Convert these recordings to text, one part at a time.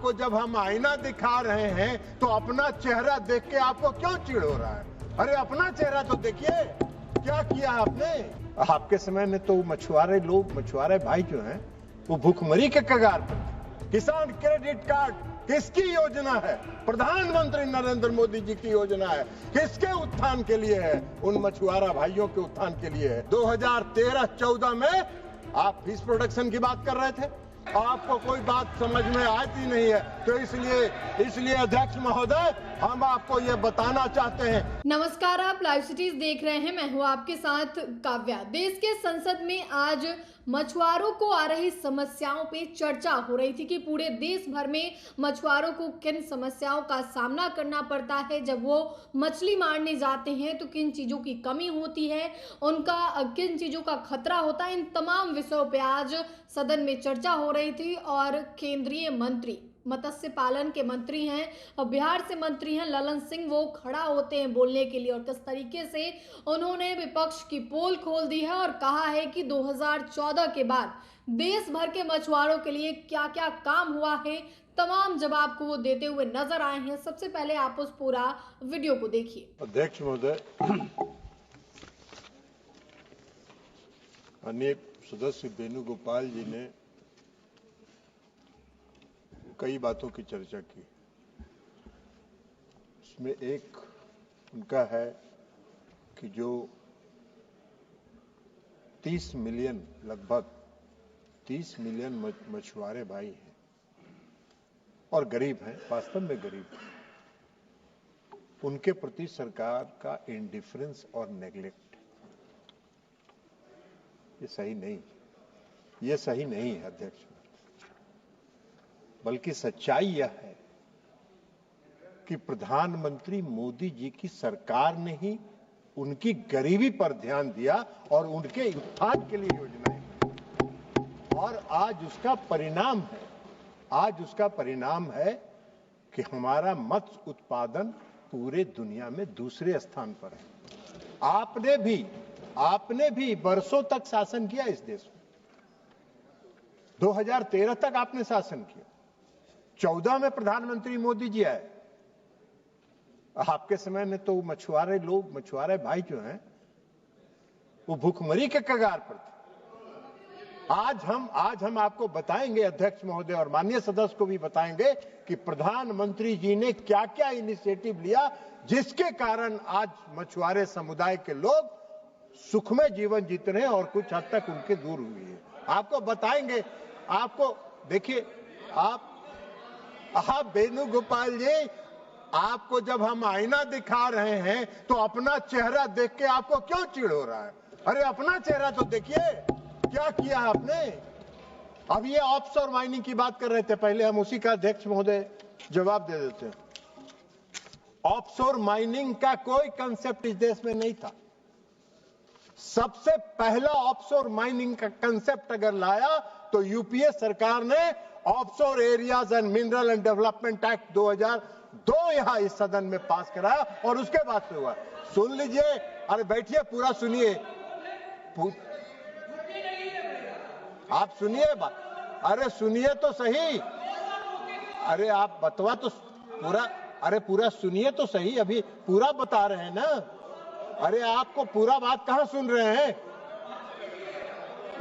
आपको जब हम आईना दिखा रहे हैं तो अपना चेहरा देख के आपको क्यों चिढ़ हो रहा है? अरे अपना चेहरा तो देखिए, क्या किया आपने? आपके समय में तो मछुआरे लोग, मछुआरे भाई जो हैं, वो भूखमरी के कगार पर थे। किसान क्रेडिट कार्ड किसकी योजना है? प्रधानमंत्री नरेंद्र मोदी जी की योजना है। किसके उत्थान के लिए है? उन मछुआरा भाइयों के उत्थान के लिए है। 2013-14 में आप फिश प्रोडक्शन की बात कर रहे थे, आपको कोई बात समझ में आती नहीं है, तो इसलिए अध्यक्ष महोदय, हम आपको ये बताना चाहते हैं। नमस्कार, आप लाइव सिटीज देख रहे हैं। मैं हूं आपके साथ काव्या। देश के संसद में आज मछुआरों को आ रही समस्याओं पे चर्चा हो रही थी कि पूरे देश भर में मछुआरों को किन समस्याओं का सामना करना पड़ता है जब वो मछली मारने जाते हैं, तो किन चीज़ों की कमी होती है, उनका किन चीज़ों का खतरा होता है। इन तमाम विषयों पे आज सदन में चर्चा हो रही थी और केंद्रीय मंत्री, मत्स्य पालन के मंत्री हैं और बिहार से मंत्री हैं ललन सिंह, वो खड़ा होते हैं बोलने के लिए और किस तरीके से उन्होंने विपक्ष की पोल खोल दी है और कहा है कि 2014 के बाद देश भर के मछुआरों के लिए क्या क्या काम हुआ है। तमाम जवाब को वो देते हुए नजर आए हैं। सबसे पहले आप उस पूरा वीडियो को देखिए। अध्यक्ष महोदय, माननीय सदस्य वेणुगोपाल जी ने कई बातों की चर्चा की। उसमें एक उनका है कि जो 30 मिलियन, लगभग 30 मिलियन मछुआरे भाई हैं और गरीब हैं, वास्तव में गरीब हैं, उनके प्रति सरकार का इंडिफरेंस और नेग्लेक्ट, ये सही नहीं है अध्यक्ष। बल्कि सच्चाई यह है कि प्रधानमंत्री मोदी जी की सरकार ने ही उनकी गरीबी पर ध्यान दिया और उनके उत्थान के लिए योजनाएं की। और आज उसका परिणाम है कि हमारा मत्स्य उत्पादन पूरे दुनिया में दूसरे स्थान पर है। आपने भी वर्षों तक शासन किया इस देश में। 2013 तक आपने शासन किया, 14 में प्रधानमंत्री मोदी जी आए। आपके समय में तो मछुआरे लोग, मछुआरे भाई जो हैं, वो भूखमरी के कगार पर थे। आज हम आपको बताएंगे अध्यक्ष महोदय, और माननीय सदस्य को भी बताएंगे कि प्रधानमंत्री जी ने क्या क्या इनिशिएटिव लिया जिसके कारण आज मछुआरे समुदाय के लोग सुखमय जीवन जीते रहे और कुछ हद तक उनके दूर हुई है। आपको बताएंगे। आपको देखिए, आप वेणुगोपाल जी, आपको जब हम आईना दिखा रहे हैं तो अपना चेहरा देख के आपको क्यों चिढ़ हो रहा है? अरे अपना चेहरा तो देखिए, क्या किया आपने? अब ये ऑफशोर माइनिंग की बात कर रहे थे, पहले हम उसी का अध्यक्ष महोदय जवाब दे देते हैं। ऑफशोर माइनिंग का कोई कंसेप्ट इस देश में नहीं था। सबसे पहला ऑफशोर माइनिंग का कंसेप्ट अगर लाया तो यूपीए सरकार ने offshore areas and mineral and development act 2002 यहां इस सदन में पास कराया और उसके बाद से हुआ। सुन लीजिए, अरे बैठिए, पूरा सुनिए, आप सुनिए बात, अरे सुनिए तो सही, अरे आप बतवा तो पूरा, अरे पूरा सुनिए तो सही, अभी पूरा बता रहे हैं ना। अरे आपको पूरा बात कहां सुन रहे हैं?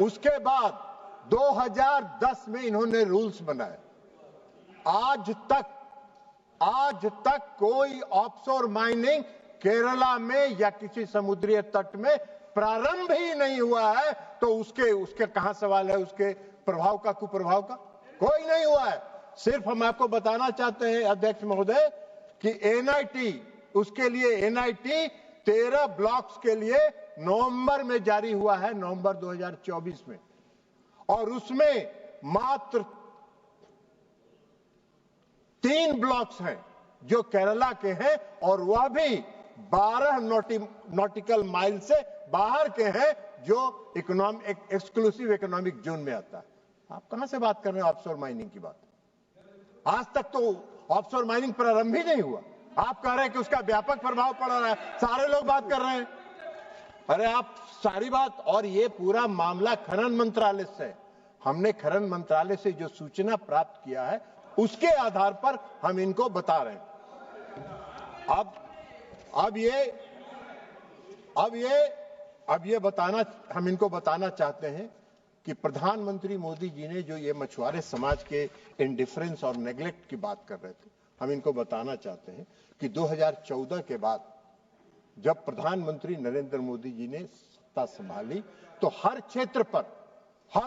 उसके बाद 2010 में इन्होंने रूल्स बनाए। आज तक कोई ऑफशोर माइनिंग केरला में या किसी समुद्री तट में प्रारंभ ही नहीं हुआ है, तो उसके कहां सवाल है? उसके प्रभाव का, कुप्रभाव का कोई नहीं हुआ है। सिर्फ हम आपको बताना चाहते हैं अध्यक्ष महोदय कि एनआईटी, उसके लिए एनआईटी 13 ब्लॉक्स के लिए नवंबर में जारी हुआ है, नवंबर 2024 में, और उसमें मात्र 3 ब्लॉक्स हैं जो केरला के हैं और वह भी 12 नॉटिकल माइल से बाहर के हैं, जो एक्सक्लूसिव इकोनॉमिक जोन में आता है। आप कहां से बात कर रहे हैं ऑफशोर माइनिंग की बात? आज तक तो ऑफशोर माइनिंग प्रारंभ ही नहीं हुआ। आप कह रहे हैं कि उसका व्यापक प्रभाव पड़ रहा है, सारे लोग बात कर रहे हैं। अरे आप सारी बात, और ये पूरा मामला खनन मंत्रालय से, हमने खनन मंत्रालय से जो सूचना प्राप्त किया है उसके आधार पर हम इनको बता रहे हैं। अब ये बताना, हम इनको बताना चाहते हैं कि प्रधानमंत्री मोदी जी ने जो ये मछुआरे समाज के इंडिफरेंस और नेग्लेक्ट की बात कर रहे थे, हम इनको बताना चाहते हैं कि 2014 के बाद जब प्रधानमंत्री नरेंद्र मोदी जी ने सत्ता संभाली तो हर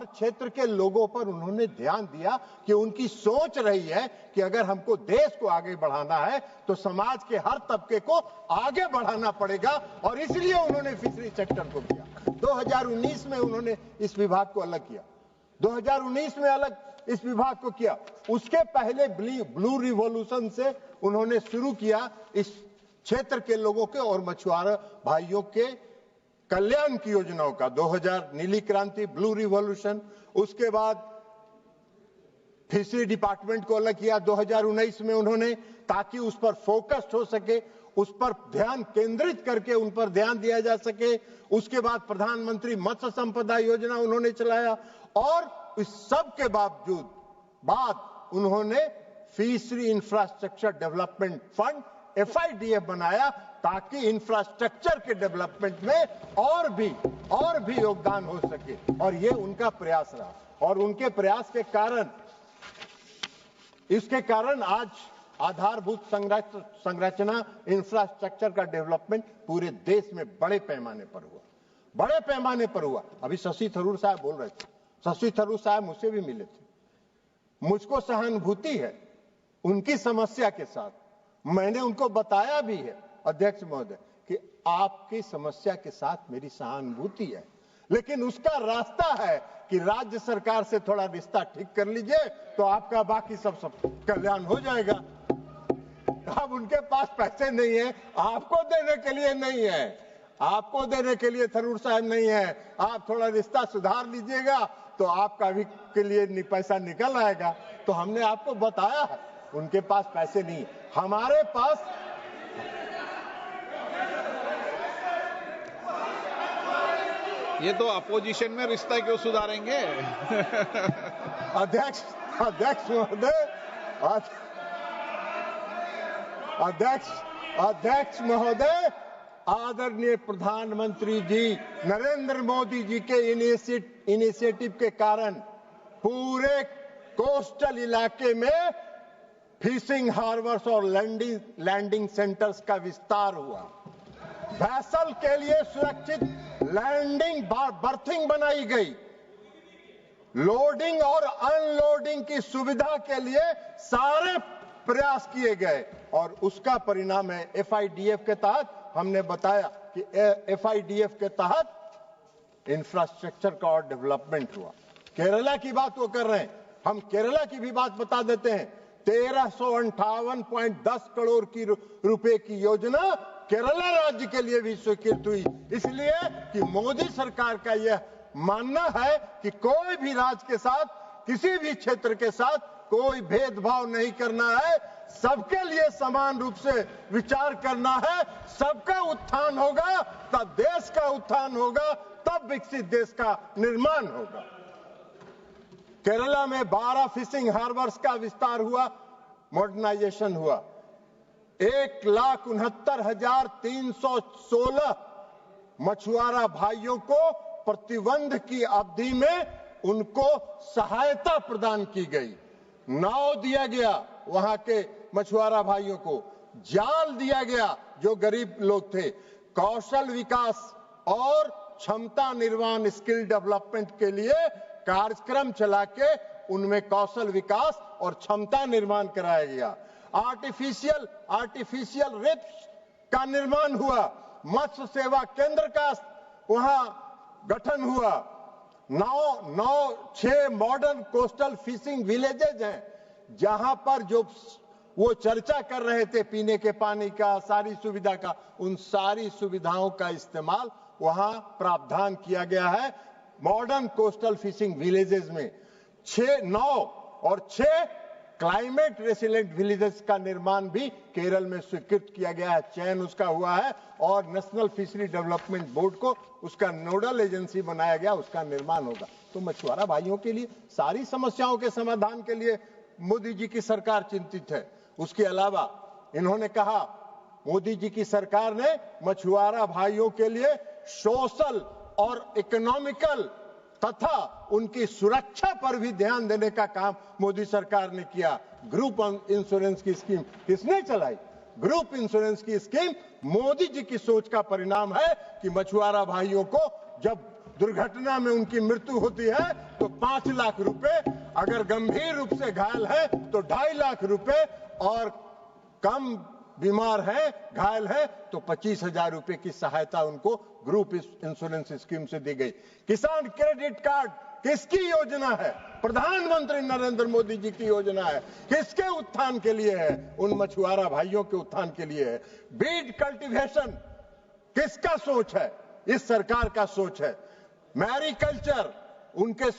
क्षेत्र के लोगों पर उन्होंने ध्यान दिया कि उनकी सोच रही है कि अगर हमको देश को आगे बढ़ाना है तो समाज के हर तबके को आगे बढ़ाना पड़ेगा, और इसलिए उन्होंने फिशरी सेक्टर को किया। 2019 में उन्होंने इस विभाग को अलग किया, 2019 में अलग इस विभाग को किया। उसके पहले ब्लू रिवॉल्यूशन से उन्होंने शुरू किया इस क्षेत्र के लोगों के और मछुआरा भाइयों के कल्याण की योजनाओं का। 2000 नीली क्रांति, ब्लू रिवॉल्यूशन, उसके बाद फिशरी डिपार्टमेंट को अलग किया 2019 में उन्होंने, ताकि उस पर फोकस्ड हो सके, उस पर ध्यान केंद्रित करके उन पर ध्यान दिया जा सके। उसके बाद प्रधानमंत्री मत्स्य संपदा योजना उन्होंने चलाया, और इस सब के बाद उन्होंने fishery infrastructure development fund FIDF बनाया, ताकि इंफ्रास्ट्रक्चर के डेवलपमेंट में और भी योगदान हो सके। और ये उनका प्रयास रहा, और उनके प्रयास के कारण इसके कारण आज आधारभूत संरचना इंफ्रास्ट्रक्चर का डेवलपमेंट पूरे देश में बड़े पैमाने पर हुआ। अभी शशि थरूर साहब बोल रहे थे, शशि थरूर साहब मुझसे भी मिले थे। मुझको सहानुभूति है उनकी समस्या के साथ। मैंने उनको बताया भी है अध्यक्ष महोदय कि आपकी समस्या के साथ मेरी सहानुभूति है, लेकिन उसका रास्ता है कि राज्य सरकार से थोड़ा रिश्ता ठीक कर लीजिए तो आपका बाकी सब कल्याण हो जाएगा। अब उनके पास पैसे नहीं है, आपको देने के लिए नहीं है, आपको देने के लिए थरूर साहब नहीं है। आप थोड़ा रिश्ता सुधार लीजिएगा तो आपका भी के लिए पैसा निकल आएगा। तो हमने आपको बताया है उनके पास पैसे नहीं है, हमारे पास। ये तो अपोजिशन में रिश्ता क्यों सुधारेंगे? अध्यक्ष महोदय, आदरणीय प्रधानमंत्री जी नरेंद्र मोदी जी के इनिशिएटिव के कारण पूरे कोस्टल इलाके में फिशिंग हार्बर्स और लैंडिंग सेंटर्स का विस्तार हुआ। वैसल के लिए सुरक्षित लैंडिंग बर्थिंग बनाई गई, लोडिंग और अनलोडिंग की सुविधा के लिए सारे प्रयास किए गए, और उसका परिणाम है FIDF के तहत। हमने बताया कि FIDF के तहत इंफ्रास्ट्रक्चर का और डेवलपमेंट हुआ। केरला की बात वो कर रहे हैं, हम केरला की भी बात बता देते हैं। 1358.10 करोड़ की रुपए की योजना केरला राज्य के लिए भी स्वीकृत हुई, इसलिए कि मोदी सरकार का यह मानना है कि कोई भी राज्य के साथ, किसी भी क्षेत्र के साथ कोई भेदभाव नहीं करना है, सबके लिए समान रूप से विचार करना है। सबका उत्थान होगा तब देश का उत्थान होगा, तब विकसित देश का निर्माण होगा। केरला में 12 फिशिंग हार्बर्स का विस्तार हुआ, मॉडर्नाइजेशन हुआ। 1,69,316 मछुआरा भाइयों को प्रतिबंध की अवधि में उनको सहायता प्रदान की गई। नाव दिया गया वहां के मछुआरा भाइयों को, जाल दिया गया जो गरीब लोग थे। कौशल विकास और क्षमता निर्माण, स्किल डेवलपमेंट के लिए कार्यक्रम चला के उनमें कौशल विकास और क्षमता निर्माण कराया गया। आर्टिफिशियल रिफ्स का निर्माण हुआ, मत्स्य सेवा केंद्र का वहां गठन हुआ। 6 मॉडर्न कोस्टल फिशिंग विलेजेज हैं, जहां पर जो वो चर्चा कर रहे थे पीने के पानी का, सारी सुविधा का, उन सारी सुविधाओं का इस्तेमाल वहां प्रावधान किया गया है। मॉडर्न कोस्टल फिशिंग विलेजेस में 6 क्लाइमेट रेसिलेंट विलेजेस का निर्माण भी केरल में स्वीकृत किया गया है, चयन उसका हुआ है, और नेशनल फिशरी डेवलपमेंट बोर्ड को उसका नोडल एजेंसी बनाया गया, उसका निर्माण होगा। तो मछुआरा भाइयों के लिए सारी समस्याओं के समाधान के लिए मोदी जी की सरकार चिंतित है। उसके अलावा इन्होंने कहा मोदी जी की सरकार ने मछुआरा भाइयों के लिए सोशल और इकोनॉमिकल तथा उनकी सुरक्षा पर भी ध्यान देने का काम मोदी सरकार ने किया। ग्रुप इंश्योरेंस की स्कीम किसने चलाई? ग्रुप इंश्योरेंस की स्कीम मोदी जी की सोच का परिणाम है कि मछुआरा भाइयों को जब दुर्घटना में उनकी मृत्यु होती है तो 5 लाख रुपए, अगर गंभीर रूप से घायल है तो 2.5 लाख रुपए, और कम बीमार है, घायल है तो 25,000 रुपए की सहायता उनको ग्रुप इंश्योरेंस स्कीम से दी गई। किसान क्रेडिट कार्ड किसकी योजना है? प्रधानमंत्री नरेंद्र मोदी जी की योजना है। किसके उत्थान के लिए है? उन मछुआरा भाइयों के उत्थान के लिए है। बीड कल्टीवेशन किसका सोच है? इस सरकार का सोच है। मैरीकल्चर उनके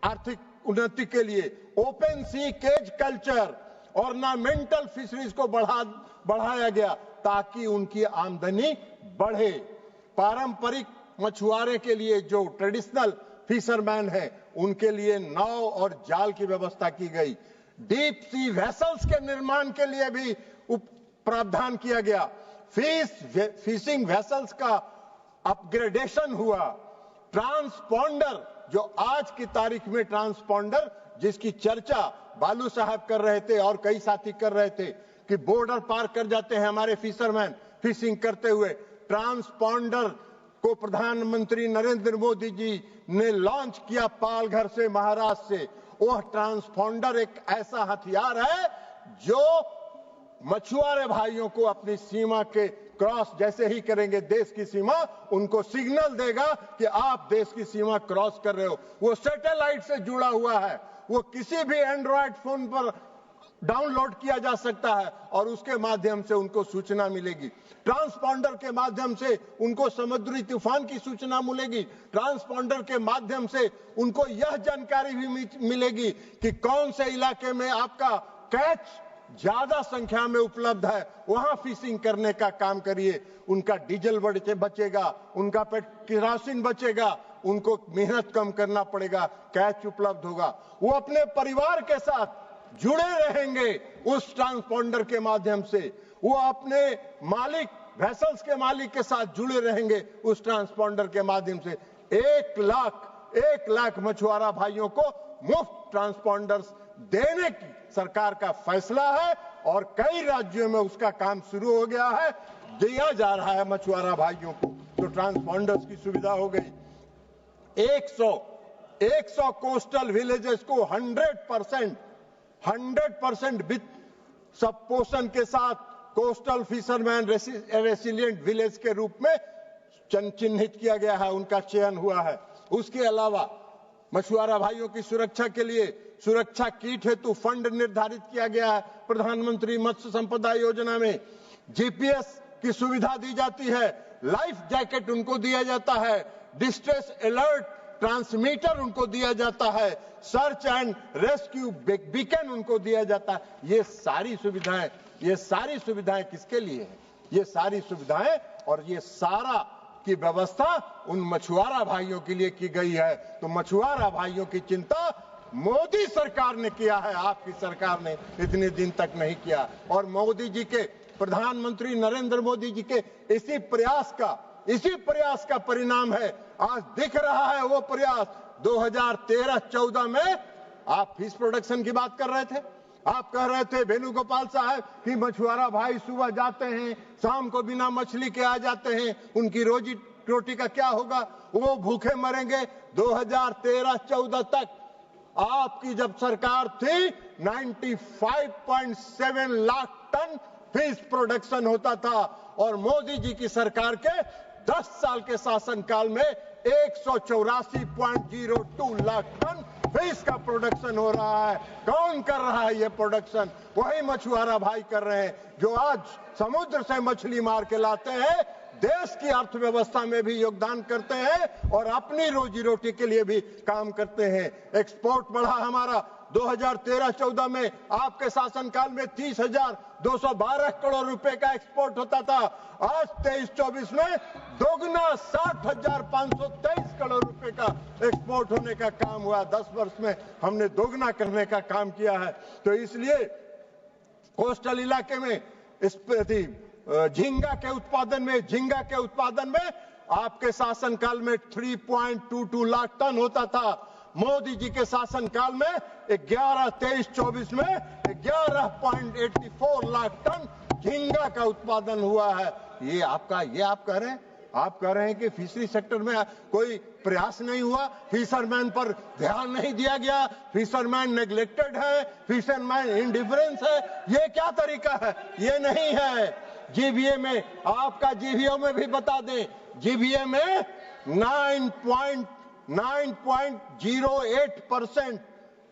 आर्थिक उन्नति के लिए, open sea cage culture, ornamental fisheries को बढ़ाया गया ताकि उनकी आमदनी बढ़े। पारंपरिक मछुआरे के लिए जो ट्रेडिशनल फिशरमैन है उनके लिए नाव और जाल की व्यवस्था की गई। डीप सी वेसल्स के निर्माण के लिए भी प्रावधान किया गया। फिशिंग वेसल्स का अपग्रेडेशन हुआ। ट्रांसपॉन्डर, जो आज की तारीख में ट्रांसपॉन्डर जिसकी चर्चा बालू साहब कर रहे थे और कई साथी कर रहे थे कि बॉर्डर पार कर जाते हैं हमारे फिशरमैन फिशिंग करते हुए, ट्रांसपॉन्डर को प्रधानमंत्री नरेंद्र मोदी जी ने लॉन्च किया पालघर से, महाराष्ट्र से। वह ट्रांसपॉन्डर एक ऐसा हथियार है जो मछुआरे भाइयों को अपनी सीमा के क्रॉस जैसे ही करेंगे देश की सीमा, उनको सिग्नल देगा कि आप देश की सीमा क्रॉस कर रहे हो। वो सैटेलाइट से जुड़ा हुआ है, वो किसी भी एंड्रॉयड फोन पर डाउनलोड किया जा सकता है और उसके माध्यम से उनको सूचना मिलेगी। ट्रांसपॉन्डर के माध्यम से उनको समुद्री तूफान की सूचना मिलेगी। ट्रांसपॉन्डर के माध्यम से उनको यह जानकारी भी मिलेगी कि कौन से इलाके में आपका कैच ज्यादा संख्या में उपलब्ध है, वहां फिशिंग करने का काम करिए। उनका डीजल बचेगा, उनका केरोसिन बचेगा, उनको मेहनत कम करना पड़ेगा, कैच उपलब्ध होगा। वो अपने परिवार के साथ जुड़े रहेंगे उस ट्रांसपॉन्डर के माध्यम से। वो अपने मालिक, वेसल्स के मालिक के साथ जुड़े रहेंगे उस ट्रांसपॉन्डर के माध्यम से। 1 लाख मछुआरा भाइयों को मुफ्त ट्रांसपॉन्डर्स देने की सरकार का फैसला है और कई राज्यों में उसका काम शुरू हो गया है, दिया जा रहा है मछुआरा भाइयों को। तो ट्रांसपॉन्डर्स की सुविधा हो गई। 100 कोस्टल विलेजेस को 100% वित्त सब पोषण के साथ कोस्टल फिशरमैन रेसिलिएंट विलेज के रूप में चिन्हित किया गया है, उनका चयन हुआ है। उसके अलावा मछुआरा भाइयों की सुरक्षा के लिए सुरक्षा किट हेतु फंड निर्धारित किया गया है। प्रधानमंत्री मत्स्य संपदा योजना में जीपीएस की सुविधा दी जाती है, लाइफ जैकेट उनको दिया जाता है, डिस्ट्रेस अलर्ट ट्रांसमीटर उनको दिया जाता है, सर्च एंड रेस्क्यू बीकन उनको दिया जाता है। ये सारी सुविधाएं किसके लिए है? ये सारी सुविधाएं और ये सारा की व्यवस्था उन मछुआरा भाइयों के लिए की गई है। तो मछुआरा भाइयों की चिंता मोदी सरकार ने किया है, आपकी सरकार ने इतने दिन तक नहीं किया। और मोदी जी के, प्रधानमंत्री नरेंद्र मोदी जी के इसी प्रयास का परिणाम है, आज दिख रहा है वो प्रयास। 2013-14 में आप फिश प्रोडक्शन की बात कर रहे थे, आप कह रहे थे वेणुगोपाल साहब कि मछुआरा भाई सुबह जाते हैं, शाम को बिना मछली के आ जाते हैं, उनकी रोजी रोटी का क्या होगा, वो भूखे मरेंगे। 2013-14 तक आपकी जब सरकार थी 95.7 लाख टन फिश प्रोडक्शन होता था और मोदी जी की सरकार के 10 साल के शासनकाल में 184.02 लाख टन फिश का प्रोडक्शन हो रहा है। कौन कर रहा है ये प्रोडक्शन? वही मछुआरा भाई कर रहे हैं, जो आज समुद्र से मछली मार के लाते हैं, देश की अर्थव्यवस्था में भी योगदान करते हैं और अपनी रोजी रोटी के लिए भी काम करते हैं। एक्सपोर्ट बढ़ा हमारा 2013-14 में आपके शासनकाल में 30,212 करोड़ रुपए का एक्सपोर्ट होता था। आज 23-24 में दोगुना 60,523 करोड़ रुपए का एक्सपोर्ट होने का काम हुआ। 10 वर्ष में हमने दोगुना करने का काम किया है। तो इसलिए कोस्टल इलाके में झींगा के उत्पादन में आपके शासनकाल में 3.22 लाख टन होता था। मोदी जी के शासनकाल में 23-24 में 11.84 लाख टन झींगा का उत्पादन हुआ है। ये आप कह रहे हैं, आप कह रहे हैं कि फिशरी सेक्टर में कोई प्रयास नहीं हुआ, फिशरमैन पर ध्यान नहीं दिया गया, फिशरमैन नेग्लेक्टेड है, फिशरमैन इंडिफरेंस है। ये क्या तरीका है? ये नहीं है। जीबीए में, आपका जीबीओ में भी बता दें, जीबीए में 9.08%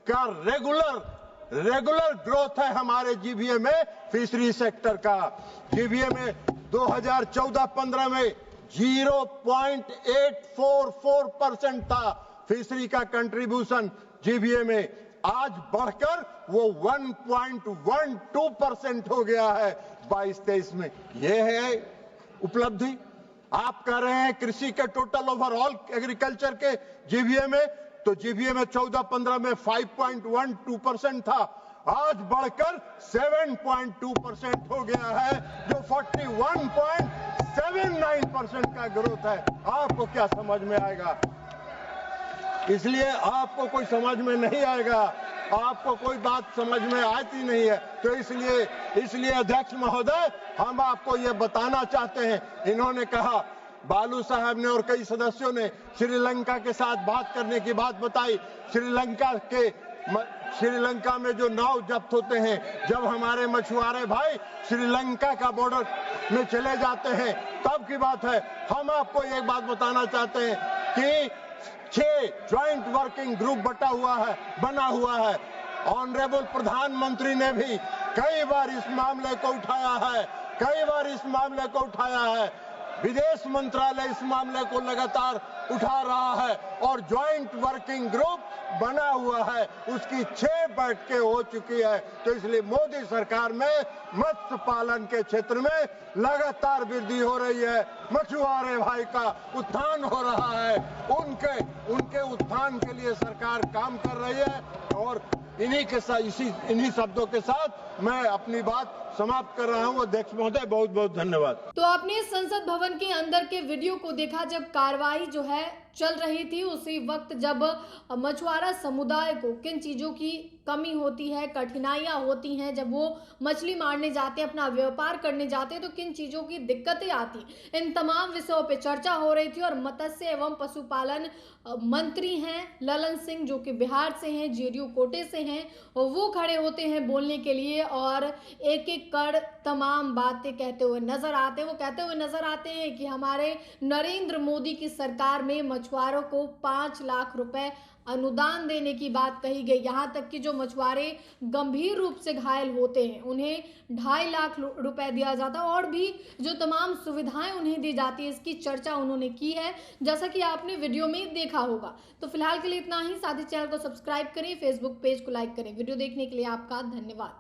का रेगुलर ग्रोथ है हमारे जीबीए में फिशरी सेक्टर का। जीबीए में 2014-15 में 0.844% था फिशरी का कंट्रीब्यूशन जीबीए में। आज बढ़कर वो 1.12% हो गया है 22-23 में। ये है उपलब्धि। आप कह रहे हैं कृषि के टोटल ओवरऑल एग्रीकल्चर के जीबीए में, तो जीबीए में 14-15 में 5.12% था, आज बढ़कर 7.2% हो गया है, जो 41.79% का ग्रोथ है। आपको क्या समझ में आएगा? इसलिए आपको कोई समझ में नहीं आएगा, आपको कोई बात समझ में आती नहीं है। तो इसलिए अध्यक्ष महोदय, हम आपको ये बताना चाहते हैं। इन्होंने कहा, बालू साहब ने और कई सदस्यों ने श्रीलंका के साथ बात करने की बात बताई। श्रीलंका में जो नाव जब्त होते हैं, जब हमारे मछुआरे भाई श्रीलंका का बॉर्डर में चले जाते हैं, तब की बात है। हम आपको एक बात बताना चाहते हैं कि 6 ज्वाइंट वर्किंग ग्रुप बना हुआ है। ऑनरेबल प्रधानमंत्री ने भी कई बार इस मामले को उठाया है। विदेश मंत्रालय इस मामले को लगातार उठा रहा है और ज्वाइंट वर्किंग ग्रुप बना हुआ है। उसकी 6 बैठकें हो चुकी है। तो इसलिए मोदी सरकार में मत्स्य पालन के क्षेत्र में लगातार वृद्धि हो रही है। मछुआरे भाई का उत्थान हो रहा है। उनके उत्थान के लिए सरकार काम कर रही है। और इन्हीं शब्दों के साथ मैं अपनी बात समाप्त कर रहा हूं। अध्यक्ष महोदय, बहुत बहुत धन्यवाद। तो आपने संसद भवन के अंदर के वीडियो को देखा, जब कार्रवाई जो है चल रही थी, उसी वक्त जब मछुआरा समुदाय को किन चीज़ों की कमी होती है, कठिनाइयाँ होती हैं, जब वो मछली मारने जाते हैं, अपना व्यापार करने जाते हैं, तो किन चीज़ों की दिक्कतें आती, इन तमाम विषयों पे चर्चा हो रही थी। और मत्स्य एवं पशुपालन मंत्री हैं ललन सिंह, जो कि बिहार से हैं, जेडीयू कोटे से हैं, वो खड़े होते हैं बोलने के लिए और एक एक कर तमाम बातें कहते हुए नजर आते हैं। वो कहते हुए नजर आते हैं कि हमारे नरेंद्र मोदी की सरकार में मछुआरों को 5 लाख रुपए अनुदान देने की बात कही गई। यहाँ तक कि जो मछुआरे गंभीर रूप से घायल होते हैं, उन्हें 2.5 लाख रुपए दिया जाता है और भी जो तमाम सुविधाएं उन्हें दी जाती है, इसकी चर्चा उन्होंने की है, जैसा कि आपने वीडियो में देखा होगा। तो फिलहाल के लिए इतना ही। साथ ही चैनल को सब्सक्राइब करें, फेसबुक पेज को लाइक करें। वीडियो देखने के लिए आपका धन्यवाद।